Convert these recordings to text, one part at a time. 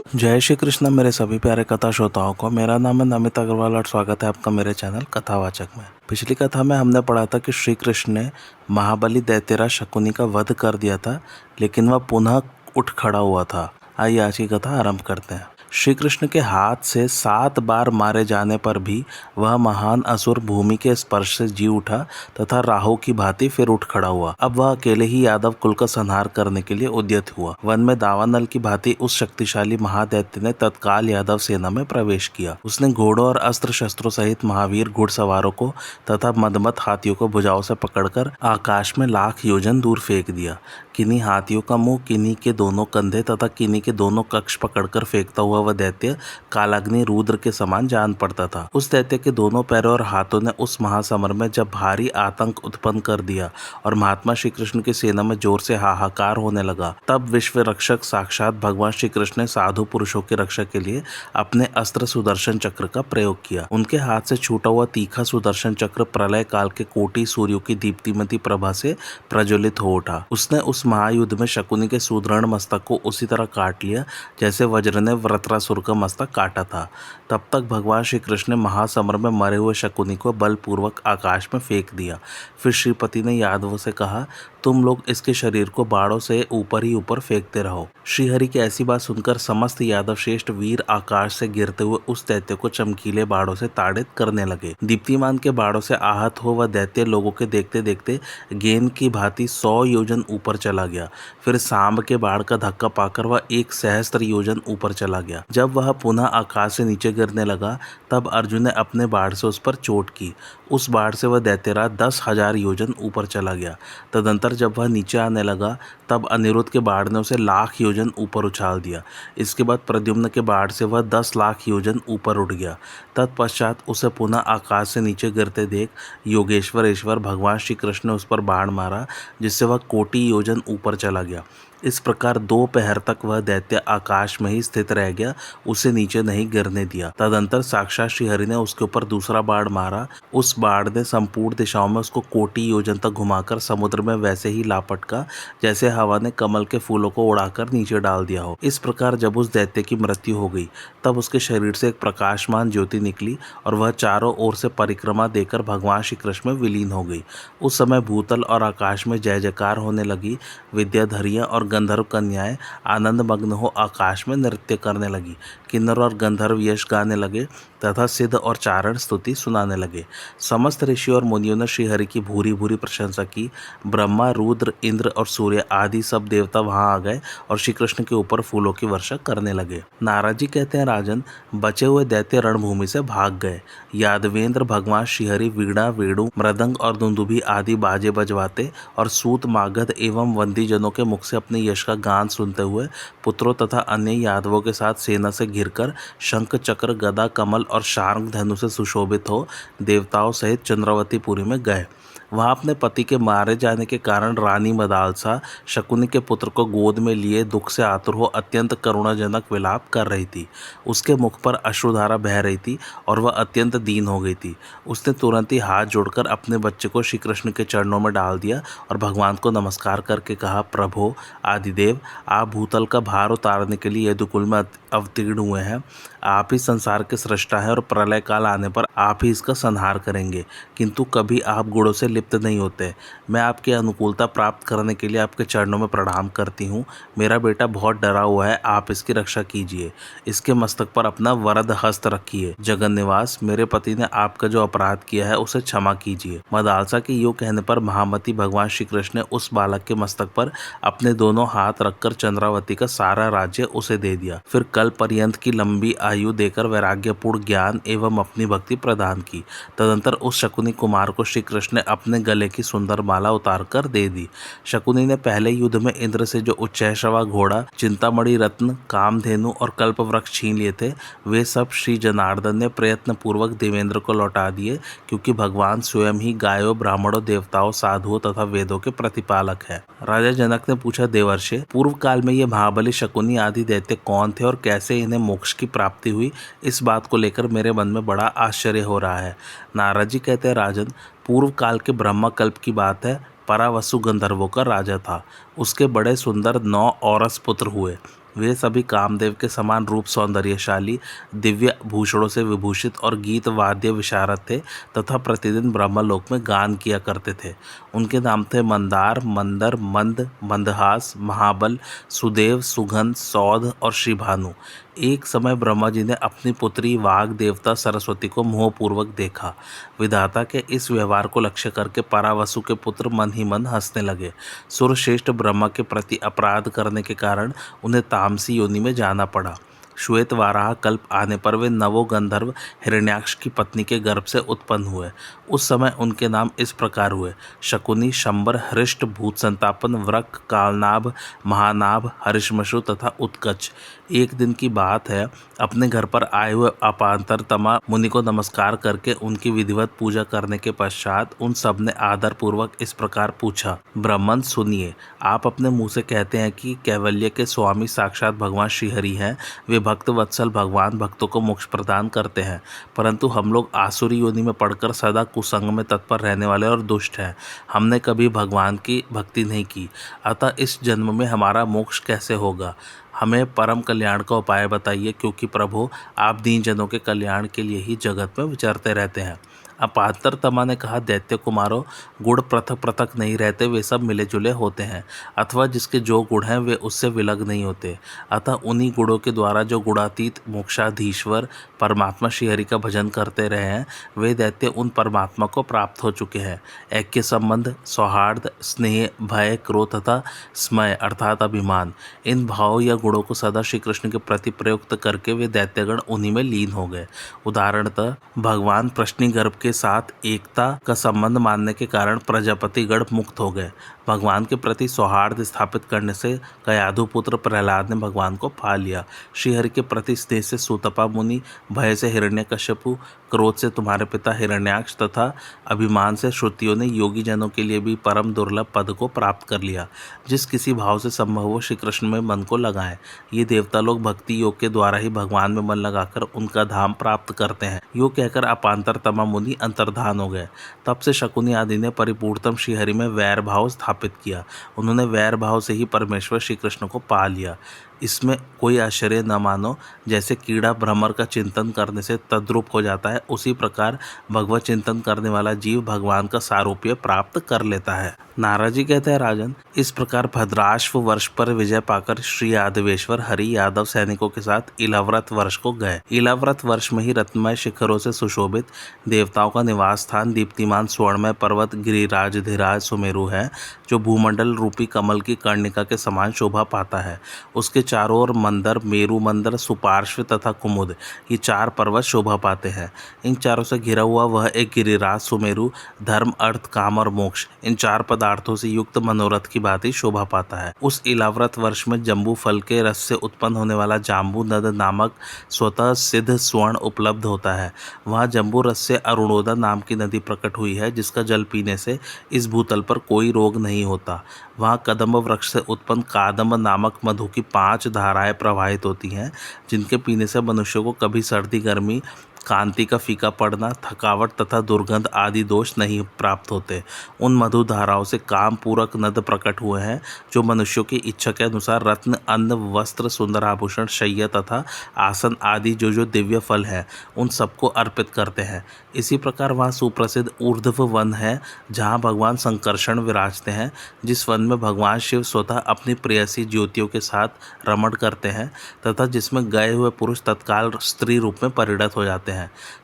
जय श्री कृष्ण मेरे सभी प्यारे कथा श्रोताओं को। मेरा नाम है नमित अग्रवाल और स्वागत है आपका मेरे चैनल कथावाचक में। पिछली कथा में हमने पढ़ा था कि श्री कृष्ण ने महाबली दैत्यराज शकुनी का वध कर दिया था, लेकिन वह पुनः उठ खड़ा हुआ था। आइए आज की कथा आरंभ करते हैं। श्री कृष्ण के हाथ से 7 बार मारे जाने पर भी वह महान असुर भूमि के स्पर्श से जी उठा तथा राहु की भांति फिर उठ खड़ा हुआ। अब वह अकेले ही यादव कुल का संहार करने के लिए उद्यत हुआ। वन में दावानल की भांति उस शक्तिशाली महादैत्य ने तत्काल यादव सेना में प्रवेश किया। उसने घोड़ों और अस्त्र शस्त्रों सहित महावीर घुड़सवारों को तथा मदमत हाथियों को भुजाओं से पकड़कर आकाश में लाख योजन दूर फेंक दिया। किन्हीं हाथियों का मुंह, किन्हीं के दोनों कंधे तथा किन्हीं के दोनों कक्ष पकड़कर फेंकता हुआ वह दैत्य कालाग्नि रुद्र के समान जान पड़ता था। उस दैत्य के दोनों पैरों और हाथों ने उस महासमर में जब भारी आतंक उत्पन्न कर दिया और महात्मा श्री कृष्ण की सेना में जोर से हाहाकार होने लगा, तब विश्व रक्षक साक्षात भगवान श्री कृष्ण ने साधु पुरुषों की रक्षा के लिए अपने अस्त्र सुदर्शन चक्र का प्रयोग किया। उनके हाथ से छूटा हुआ तीखा सुदर्शन चक्र प्रलय काल के कोटि सूर्यों की दीप्तिमती प्रभा से प्रज्वलित हो उठा। उसने उस महायुद्ध में शकुनी के सुदृढ़ मस्तक को उसी तरह काट लिया जैसे वज्र ने वृत्रासुर का मस्तक काटा था। तब तक भगवान श्री कृष्ण ने महासमर में मरे हुए शकुनी को बलपूर्वक आकाश में फेंक दिया। फिर श्रीपति ने यादवों से कहा, तुम लोग इसके शरीर को बाड़ों से ऊपर ही ऊपर फेंकते रहो। श्रीहरि की ऐसी बात सुनकर समस्त यादव श्रेष्ठ वीर आकाश से गिरते हुए उस दैत्य को चमकीले बाड़ों से ताड़ित करने लगे। दीप्तिमान के बाड़ों से आहत हो वह दैत्य लोगों के देखते देखते गेंद की भांति 100 योजन ऊपर चला गया। फिर सांब के बाढ़ का धक्का पाकर वह 1 सहस्त्र योजन ऊपर चला गया। जब वह पुनः आकाश से नीचे गिरने लगा, तब अर्जुन ने अपने बाढ़ से उस पर चोट की। उस बाढ़ से वह दैत्यराज 10,000 योजन ऊपर चला गया। तदंतर जब वह नीचे आने लगा, तब अनिरुद्ध के बाढ़ ने उसे लाख योजन ऊपर उछाल दिया। इसके बाद प्रद्युम्न के बाढ़ से वह 10 लाख योजन ऊपर उठ गया। तत्पश्चात उसे पुनः आकाश से नीचे गिरते देख योगेश्वर ईश्वर भगवान श्री कृष्ण ने उस पर बाण मारा, जिससे वह कोटि योजन ऊपर चला गया। इस प्रकार 2 पहर तक वह दैत्य आकाश में ही स्थित रह गया, उसे नीचे नहीं गिरने दिया। तदंतर साक्षात श्रीहरि ने उसके ऊपर दूसरा बाण मारा। उस बाण ने संपूर्ण दिशाओं में उसको कोटि योजन तक घुमाकर समुद्र में वैसे ही लापटका जैसे हवा ने कमल के फूलों को उड़ाकर नीचे डाल दिया हो। इस प्रकार जब उस दैत्य की मृत्यु हो गई, तब उसके शरीर से एक प्रकाशमान ज्योति निकली और वह चारों ओर से परिक्रमा देकर भगवान श्री कृष्ण में विलीन हो गई। उस समय भूतल और आकाश में जय जयकार होने लगी। विद्याधरियां और गंधर्व कन्याएं आनंद मग्न हो आकाश में नृत्य करने लगी। किन्नर और गंधर्व यश गाने लगे तथा सिद्ध और चारण स्तुति सुनाने लगे। समस्त ऋषि और मुनियों ने श्रीहरि की भूरी भूरी प्रशंसा की। ब्रह्मा, रुद्र, इंद्र और सूर्य आदि सब देवता वहां आ गए और श्री कृष्ण के ऊपर फूलों की वर्षा करने लगे। नारद जी कहते हैं, राजन, बचे हुए दैत्य रणभूमि से भाग गए। यादवेंद्र भगवान श्रीहरि वीणा, वेणु, मृदंग और दुंदुभी आदि बाजे बजवाते और सूत, मागध एवं वंदी जनों के मुख से अपने यश का गान सुनते हुए पुत्रों तथा अन्य यादवों के साथ सेना से घिरकर शंख, चक्र, गदा, कमल और शार्ंग धनु से सुशोभित हो देवताओं सहित चंद्रावतीपुरी में गए। वहां अपने पति के मारे जाने के कारण रानी मदालसा शकुनी के पुत्र को गोद में लिए दुख से आतुर हो अत्यंत करुणाजनक विलाप कर रही थी। उसके मुख पर अश्रुधारा बह रही थी और वह अत्यंत दीन हो गई थी। उसने तुरंत ही हाथ जोड़कर अपने बच्चे को श्री कृष्ण के चरणों में डाल दिया और भगवान को नमस्कार करके कहा, प्रभो आदिदेव, आप भूतल का भार उतारने के लिए यदुकुल में अवतीर्ण हुए हैं। आप ही संसार के सृष्टा है और प्रलय काल आने पर आप ही इसका संहार करेंगे, किंतु कभी आप गुणों से लिप्त नहीं होते। मैं आपकी अनुकूलता प्राप्त करने के लिए आपके चरणों में प्रणाम करती हूँ। मेरा बेटा बहुत डरा हुआ है, आप इसकी रक्षा कीजिए। इसके मस्तक पर अपना वरद हस्त रखिए। जगन निवास, मेरे पति ने आपका जो अपराध किया है उसे क्षमा कीजिए। मदालसा के योग कहने पर महामती भगवान श्री कृष्ण ने उस बालक के मस्तक पर अपने दोनों हाथ रखकर चंद्रावती का सारा राज्य उसे दे दिया। फिर कल पर्यंत की लंबी आयु देकर वैराग्यपूर्ण ज्ञान एवं अपनी भक्ति प्रदान की। तदंतर उस शकुनी कुमार को श्री कृष्ण ने अपने गले की सुंदर माला उतारकर दे दी। शकुनी ने पहले युद्ध में इंद्र से जो उच्चैश्रवा घोड़ा, चिंतामणि रत्न, कामधेनु और कल्प वृक्ष छीन लिए थे, वे सब श्री जनार्दन ने प्रयत्न पूर्वक देवेंद्र को लौटा दिए, क्योंकि भगवान स्वयं ही गायों, ब्राह्मणों, देवताओं, साधुओं तथा वेदों के प्रतिपालक है। राजा जनक ने पूछा, देवर्षि, पूर्व काल में ये महाबली शकुनी आदि दैत्य कौन थे और कैसे इन्हें मोक्ष की प्राप्ति हुई? इस बात को लेकर मेरे मन में बड़ा आश्चर्य हो रहा है। नारद जी कहते हैं, राजन, पूर्व काल के ब्रह्मा कल्प की बात है। परावसु गंधर्वों का राजा था। उसके बड़े सुंदर 9 औरस पुत्र हुए। वे सभी कामदेव के समान रूप सौंदर्यशाली, दिव्य भूषणों से विभूषित और गीत वाद्य विशारद थे तथा प्रतिदिन ब्रह्मलोक में गान किया करते थे। उनके नाम थे मंदार, मंदर, मंद, मंदहास, महाबल, सुदेव, सुगंध, सौध और श्रीभानु। एक समय ब्रह्मा जी ने अपनी पुत्री वाग देवता सरस्वती को मोहपूर्वक देखा। विधाता के इस व्यवहार को लक्ष्य करके परावसु के पुत्र मन ही मन हंसने लगे। सुरश्रेष्ठ ब्रह्मा के प्रति अपराध करने के कारण उन्हें तामसी योनि में जाना पड़ा। श्वेत वाराह कल्प आने पर वे नवो गंधर्व हिरण्याक्ष की पत्नी के गर्भ से उत्पन्न हुए। उस समय उनके नाम इस प्रकार हुए: शकुनी, शंबर, हृष्ट, भूत संतापन, व्रक, कालनाभ, महानाभ, हरिश्मशु तथा उत्कच। एक दिन की बात है, अपने घर पर आए हुए अपांतरतमा मुनि को नमस्कार करके उनकी विधिवत पूजा करने के पश्चात उन सब ने आदर पूर्वक इस प्रकार पूछा: ब्राह्मण सुनिए, आप अपने मुंह से कहते हैं कि कैवल्य के स्वामी साक्षात भगवान श्रीहरि हैं। वे भक्त वत्सल भगवान भक्तों को मोक्ष प्रदान करते हैं, परंतु हम लोग आसुरी योनि में पड़कर सदा कुसंग में तत्पर रहने वाले और दुष्ट हैं। हमने कभी भगवान की भक्ति नहीं की, अतः इस जन्म में हमारा मोक्ष कैसे होगा? हमें परम कल्याण का उपाय बताइए, क्योंकि प्रभु आप दीन जनों के कल्याण के लिए ही जगत में विचरते रहते हैं। अपांतरतमा ने कहा: दैत्य कुमारों, गुण पृथक पृथक नहीं रहते, वे सब मिले जुले होते हैं, अथवा जिसके जो गुण हैं वे उससे विलग नहीं होते। अतः उन्हीं गुणों के द्वारा जो गुणातीत मोक्षाधीश्वर परमात्मा श्रीहरि का भजन करते रहे हैं, वे दैत्य उन परमात्मा को प्राप्त हो चुके हैं। ऐक्य संबंध, सौहार्द, स्नेह, भय, क्रोध तथा स्मय अर्थात अभिमान, इन भाव या गुणों को सदा श्री कृष्ण के प्रति प्रयुक्त करके वे दैत्यगण उन्हीं में लीन हो गए। उदाहरणतः भगवान प्रश्नी गर्भ के साथ एकता का संबंध मानने के कारण प्रजापतिगण मुक्त हो गए। भगवान के प्रति सौहार्द स्थापित करने से कयाधु पुत्र प्रहलाद ने भगवान को पा लिया। श्रीहरि के प्रति स्नेह से सूतपा मुनि, भय से हिरण्यकश्यपु, क्रोध से तुम्हारे पिता हिरण्याक्ष तथा अभिमान से श्रुतियों ने योगी जनों के लिए भी परम दुर्लभ पद को प्राप्त कर लिया। जिस किसी भाव से संभव हो श्री कृष्ण में मन को लगाएं। ये देवता लोग भक्ति योग के द्वारा ही भगवान में मन लगाकर उनका धाम प्राप्त करते हैं। यो कहकर अपांतरतमा मुनि अंतर्धान हो गए। तब से शकुनी आदि ने परिपूर्णतम श्रीहरि में वैर भाव स्थापित किया। उन्होंने वैर भाव से ही परमेश्वर श्री कृष्ण को पा लिया। इसमें कोई आश्चर्य न मानो। जैसे कीड़ा भ्रमर का चिंतन करने से तद्रूप हो जाता है, उसी प्रकार भगवत चिंतन करने वाला जीव भगवान का सारूप्य प्राप्त कर लेता है। नारद जी कहते हैं: राजन, इस प्रकार भद्राश्व वर्ष पर विजय पाकर श्री यादवेश्वर हरि यादव सैनिकों के साथ इलाव्रत वर्ष को गए। इलाव्रत वर्ष में ही रत्नमय शिखरों से सुशोभित देवताओं का निवास स्थान दीप्तिमान स्वर्णमय पर्वत गिरिराज धीराज सुमेरु है, जो भूमंडल रूपी कमल की कर्णिका के समान शोभा पाता है। उसके चारों ओर मंदर, मेरु मंदर, सुपार्श्व तथा कुमुद, ये 4 पर्वत शोभा पाते हैं। इन चारों से घिरा हुआ वह एक गिरिराज सुमेरु धर्म, अर्थ, काम और मोक्ष, इन 4 पदार्थों से युक्त मनोरथ की भांति शोभा पाता है। उस इलाव्रत वर्ष में जम्बू फल के रस से उत्पन्न होने वाला जाम्बू नद नामक स्वतः सिद्ध स्वर्ण उपलब्ध होता है। वहाँ जम्बू रस से अरुणोदा नाम की नदी प्रकट हुई है, जिसका जल पीने से इस भूतल पर कोई रोग नहीं होता। वहाँ कदम्ब वृक्ष से उत्पन्न कादम्ब नामक मधु की 5 धाराएं प्रवाहित होती हैं, जिनके पीने से मनुष्य को कभी सर्दी, गर्मी, कांति का फीका पड़ना, थकावट तथा दुर्गंध आदि दोष नहीं प्राप्त होते। उन मधु धाराओं से काम पूरक नद प्रकट हुए हैं, जो मनुष्यों की इच्छा के अनुसार रत्न, अन्न, वस्त्र, सुंदर आभूषण, शय्या तथा आसन आदि जो दिव्य फल है, उन सबको अर्पित करते हैं। इसी प्रकार वहाँ सुप्रसिद्ध ऊर्ध्व वन है, जहाँ भगवान संकर्षण विराजते हैं, जिस वन में भगवान शिव स्वतः अपनी प्रेयसी ज्योतियों के साथ रमण करते हैं तथा जिसमें गए हुए पुरुष तत्काल स्त्री रूप में परिणत हो जाते हैं।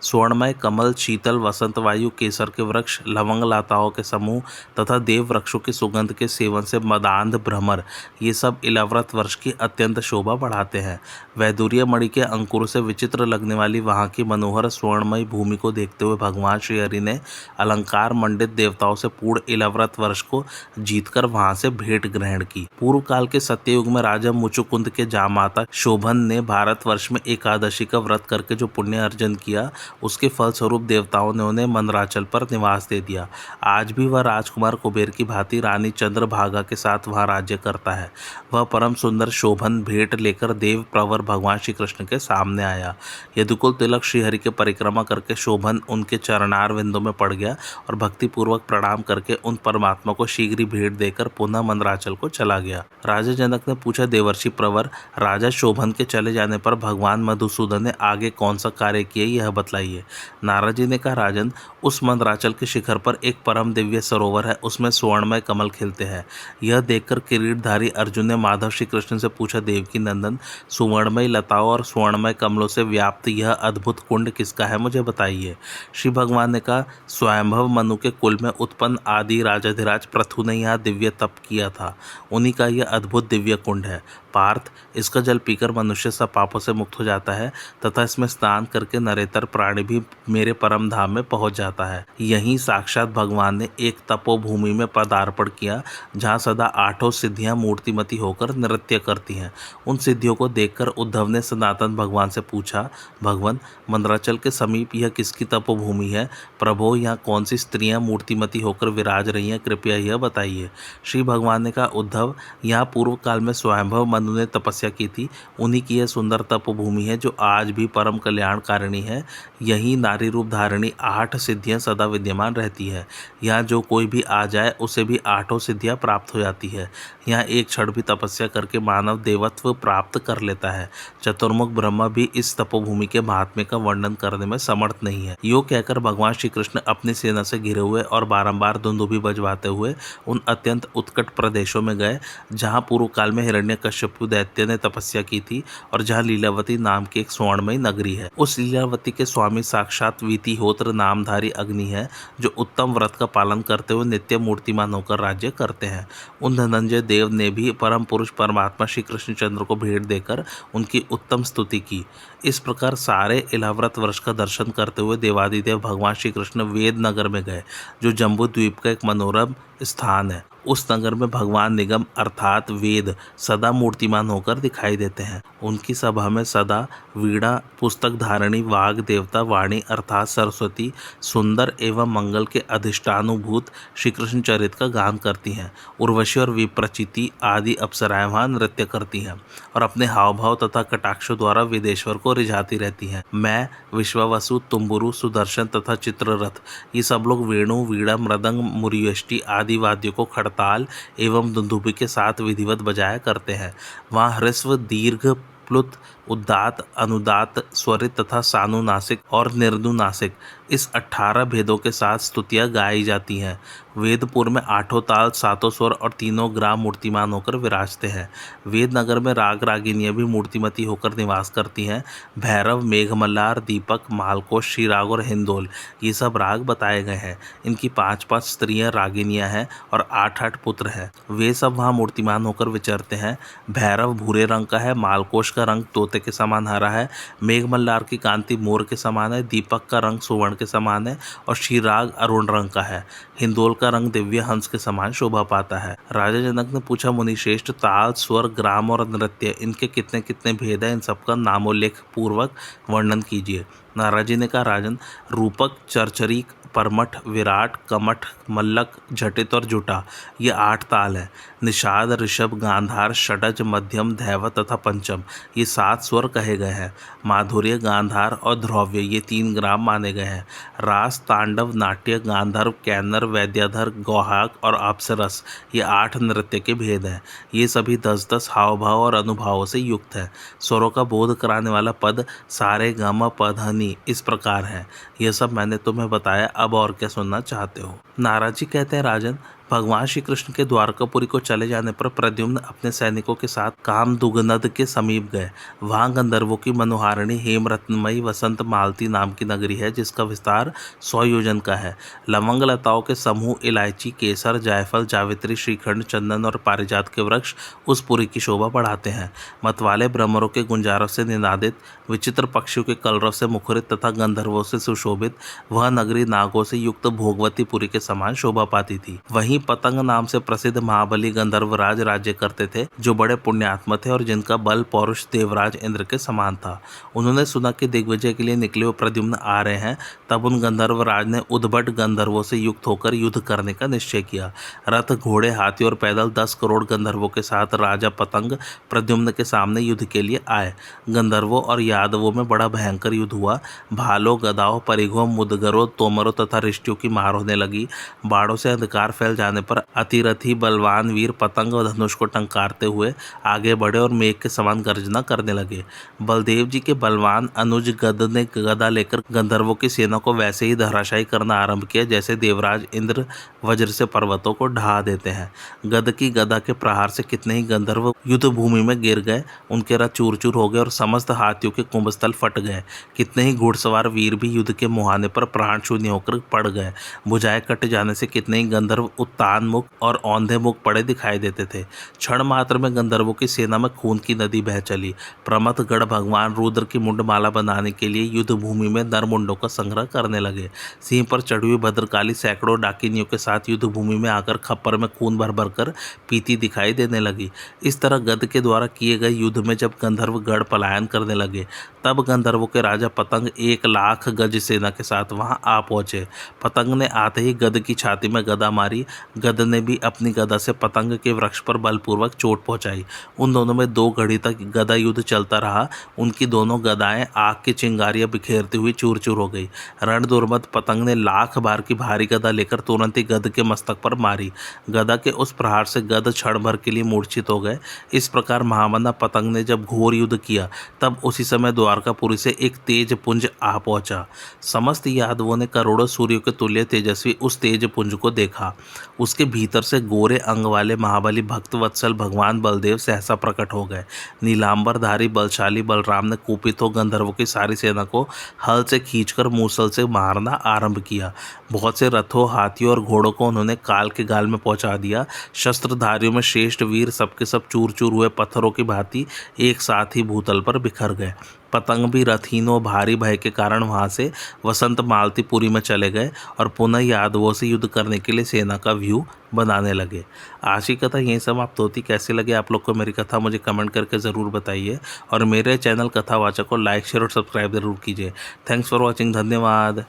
स्वर्णमय कमल, शीतल वसंत वायु, केसर के वृक्ष, लवंग लताओं के समूह तथा देव वृक्षों की सुगंध के सेवन से मदांध भ्रमर, ये सब इलाव्रत वर्ष की अत्यंत शोभा बढ़ाते हैं। वैदुर्य मणि के अंकुर से विचित्र लगने वाली वहाँ की मनोहर स्वर्णमयी भूमि को देखते हुए भगवान श्री हरि ने अलंकार मंडित देवताओं से पूर्ण इलाव्रत वर्ष को जीतकर वहाँ से भेंट ग्रहण की। पूर्व काल के सत्ययुग में राजा मुचुकुंद के जामाता शोभन ने भारत वर्ष में एकादशी का व्रत करके जो पुण्य अर्जन पूजन किया, उसके फलस्वरूप देवताओं ने उन्हें मंदराचल पर निवास दे दिया। आज भी वह राजकुमार कुबेर की भांति रानी चंद्रभागा के साथ वहाँ राज्य करता है। वह परम सुंदर शोभन भेंट लेकर देव प्रवर भगवान श्री कृष्ण के सामने आया। यदुकुल तिलक श्रीहरि के परिक्रमा करके शोभन उनके चरणार विंदों में पड़ गया और भक्तिपूर्वक प्रणाम करके उन परमात्मा को शीघ्र ही भेंट देकर पुनः मंदराचल को चला गया। राजा जनक ने पूछा, देवर्षि प्रवर, राजा शोभन के चले जाने पर भगवान मधुसूदन ने आगे कौन सा कार्य किया, यह बतलाइए। नारद जी ने कहा, राजन, उस मंदराचल के शिखर पर एक परम दिव्य सरोवर है, उसमें स्वर्णमय कमल खिलते हैं। यह देखकर किरीटधारी अर्जुन ने माधव श्री कृष्ण से पूछा, देवकी नंदन, सुवर्णमय लताओं और स्वर्णमय कमलों से व्याप्त यह अद्भुत कुंड किसका है, मुझे बताइए। श्री भगवान ने कहा, स्वयंभव मनु के कुल में उत्पन्न आदि राजाधिराज पृथु ने यहाँ दिव्य तप किया था, उन्हीं का यह अद्भुत दिव्य कुंड है। पार्थ, इसका जल पीकर मनुष्य सब पापों से मुक्त हो जाता है तथा इसमें स्नान करके नरेतर प्राणी भी मेरे परम धाम में पहुंच जाता है। यहीं साक्षात भगवान ने एक तपोभूमि में पदार्पण किया, जहाँ सदा 8 सिद्धियां मूर्तिमती होकर नृत्य करती हैं। उन सिद्धियों को देखकर उद्धव ने सनातन भगवान से पूछा, भगवान, मंदराचल के समीप यह किसकी तपोभूमि है? प्रभो, यहाँ कौन सी स्त्रियां मूर्तिमती होकर विराज रही हैं, कृपया यह बताइए। श्री भगवान ने कहा, उद्धव, यहाँ पूर्व काल में स्वयंभव मनु ने तपस्या की थी, उन्हीं की यह सुंदर तपोभूमि है जो आज भी परम कल्याणकारिणी है। यही नारी रूप धारिणी 8 सिद्धियां सदा विद्यमान रहती है। यहाँ जो कोई भी आ जाए उसे भी 8 सिद्धियां प्राप्त हो जाती है। यहाँ एक क्षण भी तपस्या करके मानव देवत्व प्राप्त कर लेता है। चतुर्मुख ब्रह्मा भी इस तपोभूमि के महात्म्य का वर्णन करने में समर्थ नहीं है। यो कहकर भगवान श्री कृष्ण अपनी सेना से घिरे हुए और बारंबार दुंदुभी बजवाते हुए उन अत्यंत उत्कट प्रदेशों में गए जहाँ पूर्व काल में हिरण्यकश्यपु दैत्य ने तपस्या की थी और जहाँ लीलावती नाम की एक स्वर्णमयी नगरी है। उस लीलावती के स्वामी साक्षात वीतिहोत्र नामधारी अग्नि है, जो उत्तम व्रत का पालन करते हुए नित्य मूर्तिमान होकर राज्य करते हैं। उन धनंजय देव ने भी परम पुरुष परमात्मा श्री कृष्णचंद्र को भेंट देकर उनकी उत्तम स्तुति की। इस प्रकार सारे इलाव्रत वर्ष का दर्शन करते हुए देवादिदेव भगवान श्री कृष्ण वेद नगर में गए, जो जम्बू द्वीप का एक मनोरम स्थान है। उस नगर में भगवान निगम अर्थात वेद सदा मूर्तिमान होकर दिखाई देते हैं। उनकी सभा में सदा वीणा पुस्तक धारणी वाग देवता वाणी अर्थात सरस्वती सुंदर एवं मंगल के अधिष्ठानुभूत श्री कृष्ण चरित का गान करती हैं। उर्वशी और विप्रचिति आदि अप्सराएं वहाँ नृत्य करती हैं और अपने हाव भाव तथा कटाक्षों द्वारा विदेश्वर को रिझाती रहती हैं। मैं, विश्वावसु, तुम्बुरु, सुदर्शन तथा चित्ररथ, ये सब लोग वेणु, वीणा, मृदंग, मुरियष्टि आदि वाद्यों को खड़ताल एवं दुंदुभी के साथ विधिवत बजाया करते हैं। वहाँ ह्रस्व, दीर्घ, प्लुत, उदात्त, अनुदात्त, स्वरित तथा सानुनासिक और निर्नुनासिक इस 18 भेदों के साथ स्तुतियाँ गाई जाती हैं। वेदपुर में 8 ताल, 7 स्वर और 3 ग्राम मूर्तिमान होकर विराजते हैं। वेद नगर में राग रागिनियाँ भी मूर्तिमती होकर निवास करती हैं। भैरव, मेघमल्लार, दीपक, मालकोश, श्रीराग और हिंदोल, ये सब राग बताए गए हैं। इनकी 5-5 स्त्रियाँ रागिनियाँ हैं और 8-8 पुत्र हैं। वे सब वहाँ मूर्तिमान होकर विचरते हैं। भैरव भूरे रंग का है, मालकोश का रंग तोते के समान हरा है, मेघमल्लार की कांति मोर के समान है, दीपक का रंग सुवर्ण के समान है और श्रीराग अरुण रंग का है। हिंदोल का रंग दिव्य हंस के समान शोभा पाता है। राजा जनक ने पूछा, मुनिश्रेष्ठ, ताल, स्वर, ग्राम और नृत्य, इनके कितने कितने भेद हैं, इन सबका नामोल्लेख पूर्वक वर्णन कीजिए। नारद जी ने कहा, राजन, रूपक, चरचरी, परमठ, विराट, कमठ, मल्लक, झटित और जुटा, ये 8 ताल हैं। निषाद, ऋषभ, गांधार, षडज, मध्यम, धैवत तथा पंचम, ये 7 स्वर कहे गए हैं। माधुर्य, गांधार और ध्रव्य, ये 3 ग्राम माने गए हैं। रास, तांडव, नाट्य, गांधर्व, कैनर, वैद्याधर, गौहाक और अप्सरस, ये 8 नृत्य के भेद हैं। ये सभी 10-10 हाव भाव और अनुभावों से युक्त हैं। स्वरों का बोध कराने वाला पद सारे गम पधनी इस प्रकार है। यह सब मैंने तुम्हें बताया, अब और क्या सुनना चाहते हो? नारद जी कहते हैं, राजन, भगवान श्री कृष्ण के द्वारकापुरी को चले जाने पर प्रद्युम्न अपने सैनिकों के साथ कामदुगनद के समीप गए। वहाँ गंधर्वों की मनोहारिणी हेमरत्नमयी वसंत मालती नाम की नगरी है, जिसका विस्तार 100 योजन का है। लवंग लताओं के समूह, इलायची, केसर, जायफल, जावित्री, श्रीखंड, चंदन और पारिजात के वृक्ष उस पुरी की शोभा बढ़ाते हैं। मतवाले भ्रमरों के गुंजारों से निनादित, विचित्र पक्षियों के कलरव से मुखरित तथा गंधर्वों से सुशोभित वह नगरी नागों से युक्त भोगवती पुरी के समान शोभा पाती थी। वहीं पतंग नाम से प्रसिद्ध महाबली गंधर्वराज राज्य करते थे, जो बड़े पुण्यात्मा थे और जिनका बल पौरुष देवराज इंद्र के समान था। उन्होंने सुना कि दिग्विजय के लिए निकले हुए प्रद्युम्न आ रहे हैं। तब उन गंधर्वराज ने उद्भट गंधर्वों से युक्त होकर युद्ध करने का निश्चय किया। रथ, घोड़े, हाथी और पैदल 10 करोड़ गंधर्वों के साथ राजा पतंग प्रद्युम्न के सामने युद्ध के लिए आए। गंधर्वों और यादवों में बड़ा भयंकर युद्ध हुआ। भालों, गदाओं, परिघों, मुदगरों, तोमरों तथा रिष्टियों की मार होने लगी। बाड़ों से अंधकार फैल जाने पर अतिरथी बलवान वीर पतंग और धनुष को टंकारते हुए आगे बढ़े और मेघ के समान गर्जना करने लगे। बलदेव जी के बलवान अनुज गद ने गदा लेकर गंधर्वों की सेना को वैसे ही धराशायी करना आरंभ किया जैसे देवराज इंद्र वज्र से पर्वतों को ढहा देते हैं। गद की गदा के प्रहार से कितने ही गंधर्व युद्ध भूमि में गिर गए। उनके रथ चूर चूर हो गए और समस्त हाथियों के कुंभस्थल फट गए। कितने ही घुड़सवार वीर भी युद्ध के मुहाने पर प्राण शून्य होकर पड़ गए। भुजाएं कट जाने से कितने ही गंधर्व उत्तान मुख और औंधे मुख पड़े दिखाई देते थे। क्षण मात्र में गंधर्वों की सेना में खून की नदी बह चली। प्रमथगढ़ भगवान रुद्र की मुंडमाला बनाने के लिए युद्ध भूमि में नरमुंडों का संग्रह करने लगे। सिंह पर चढ़ी हुई भद्रकाली सैकड़ों डाकिनियों के साथ युद्ध भूमि में आकर खप्पर में खून भर भर कर पीती दिखाई देने लगी। इस तरह गद के द्वारा किए गए युद्ध में जब गंधर्व गढ़ पलायन करने लगे, तब गंधर्वों के राजा पतंग 1 लाख गज सेना के साथ वहां आ पहुंचे। पतंग ने आते ही गद की छाती में गदा मारी। गद ने भी अपनी गदा से पतंग के वृक्ष पर बलपूर्वक चोट पहुंचाई। उन दोनों में 2 घड़ी तक गदा युद्ध चलता रहा। उनकी दोनों गदाएं आग की चिंगारियां बिखेरती हुई चूर चूर हो गई। रण दुर्मत पतंग ने लाख बार की भारी गदा लेकर तुरंत ही गद के मस्तक पर मारी। गदा के उस प्रहार से गद क्षण भर के लिए मूर्छित हो गए। इस प्रकार महामना पतंग ने जब घोर युद्ध किया, तब उसी समय द्वारकापुरी से एक तेज पुंज आ पहुंचा। समस्त यादवों ने करोड़ों सूर्यों के तुल्य तेजस्वी उस तेज पुंज को देखा। उसके भीतर से गोरे अंग वाले महाबली भक्त वत्सल भगवान बलदेव सहसा प्रकट हो गए। नीलांबरधारी बलशाली बलराम ने कुपित हो गंधर्वों की सारी सेना को हल से खींचकर मूसल से मारना आरंभ किया। बहुत से रथों, हाथियों और घोड़ों को उन्होंने काल के गाल में पहुंचा दिया। शस्त्रधारियों में श्रेष्ठ वीर सबके सब चूर चूर हुए पत्थरों की भांति एक साथ ही भूतल पर बिखर गए। पतंग भी रथहीनों भारी भय के कारण वहां से वसंत मालतीपुरी में चले गए और पुनः यादवों से युद्ध करने के लिए सेना का व्यू बनाने लगे। आज की कथा यहीं समाप्त होती। कैसे लगे आप लोग को मेरी कथा, मुझे कमेंट करके ज़रूर बताइए और मेरे चैनल कथावाचक को लाइक, शेयर और सब्सक्राइब जरूर कीजिए। Thanks for watching. धन्यवाद।